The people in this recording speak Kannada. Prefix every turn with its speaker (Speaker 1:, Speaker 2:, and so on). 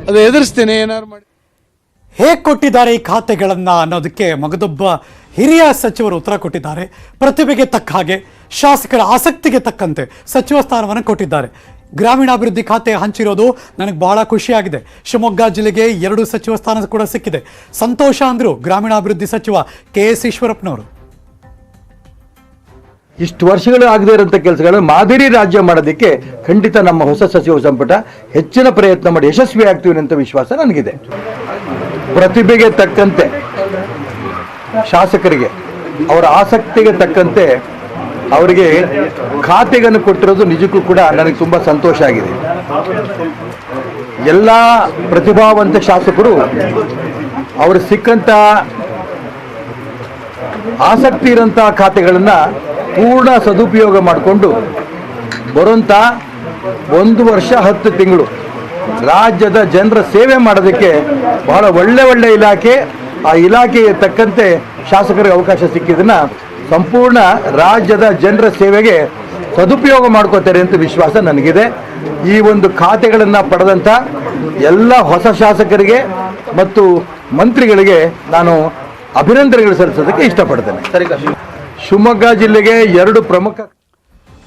Speaker 1: ಅದು ಎದುರಿಸ್ತೇನೆ ಏನಾದ್ರು ಮಾಡಿ.
Speaker 2: ಹೇಗೆ ಕೊಟ್ಟಿದ್ದಾರೆ ಈ ಖಾತೆಗಳನ್ನು ಅನ್ನೋದಕ್ಕೆ ಮಗದೊಬ್ಬ ಹಿರಿಯ ಸಚಿವರು ಉತ್ತರ ಕೊಟ್ಟಿದ್ದಾರೆ. ಪ್ರತಿಭೆಗೆ ತಕ್ಕ ಹಾಗೆ ಶಾಸಕರ ಆಸಕ್ತಿಗೆ ತಕ್ಕಂತೆ ಸಚಿವ ಸ್ಥಾನವನ್ನು ಕೊಟ್ಟಿದ್ದಾರೆ. ಗ್ರಾಮೀಣಾಭಿವೃದ್ಧಿ ಖಾತೆ ಹಂಚಿರೋದು ನನಗೆ ಬಹಳ ಖುಷಿಯಾಗಿದೆ. ಶಿವಮೊಗ್ಗ ಜಿಲ್ಲೆಗೆ 2 ಸಚಿವ ಸ್ಥಾನ ಕೂಡ ಸಿಕ್ಕಿದೆ. ಸಂತೋಷ ಅಂದರು ಗ್ರಾಮೀಣಾಭಿವೃದ್ಧಿ ಸಚಿವ KS ಈಶ್ವರಪ್ಪನವರು.
Speaker 3: ಇಷ್ಟು ವರ್ಷಗಳು ಆಗದೇ ಇರೋಂಥ ಕೆಲಸಗಳು ಮಾದರಿ ರಾಜ್ಯ ಮಾಡೋದಕ್ಕೆ ಖಂಡಿತ ನಮ್ಮ ಹೊಸ ಸಚಿವ ಸಂಪುಟ ಹೆಚ್ಚಿನ ಪ್ರಯತ್ನ ಮಾಡಿ ಯಶಸ್ವಿ ಆಗ್ತೀವಿ ಅಂತ ವಿಶ್ವಾಸ ನನಗಿದೆ. ಪ್ರತಿಭೆಗೆ ತಕ್ಕಂತೆ ಶಾಸಕರಿಗೆ ಅವರ ಆಸಕ್ತಿಗೆ ತಕ್ಕಂತೆ ಅವರಿಗೆ ಖಾತೆಗಳನ್ನು ಕೊಟ್ಟಿರೋದು ನಿಜಕ್ಕೂ ಕೂಡ ನನಗೆ ತುಂಬ ಸಂತೋಷ ಆಗಿದೆ. ಎಲ್ಲ ಪ್ರತಿಭಾವಂತ ಶಾಸಕರು ಅವರು ಸಿಕ್ಕಂಥ ಆಸಕ್ತಿ ಇರೋಂಥ ಖಾತೆಗಳನ್ನು ಪೂರ್ಣ ಸದುಪಯೋಗ ಮಾಡಿಕೊಂಡು ಬರುವಂಥ 1 ವರ್ಷ 10 ತಿಂಗಳು ರಾಜ್ಯದ ಜನರ ಸೇವೆ ಮಾಡೋದಕ್ಕೆ ಬಹಳ ಒಳ್ಳೆ ಇಲಾಖೆ, ಆ ಇಲಾಖೆಗೆ ತಕ್ಕಂತೆ ಶಾಸಕರಿಗೆ ಅವಕಾಶ ಸಿಕ್ಕಿದ್ದನ್ನ ಸಂಪೂರ್ಣ ರಾಜ್ಯದ ಜನರ ಸೇವೆಗೆ ಸದುಪಯೋಗ ಮಾಡ್ಕೋತಾರೆ ಅಂತ ವಿಶ್ವಾಸ ನನಗಿದೆ. ಈ ಒಂದು ಖಾತೆಗಳನ್ನು ಪಡೆದಂಥ ಎಲ್ಲ ಹೊಸ ಶಾಸಕರಿಗೆ ಮತ್ತು ಮಂತ್ರಿಗಳಿಗೆ ನಾನು ಅಭಿನಂದನೆಗಳು ಸಲ್ಲಿಸೋದಕ್ಕೆ ಇಷ್ಟಪಡ್ತೇನೆ. ಶಿವಮೊಗ್ಗ ಜಿಲ್ಲೆಗೆ 2 ಪ್ರಮುಖ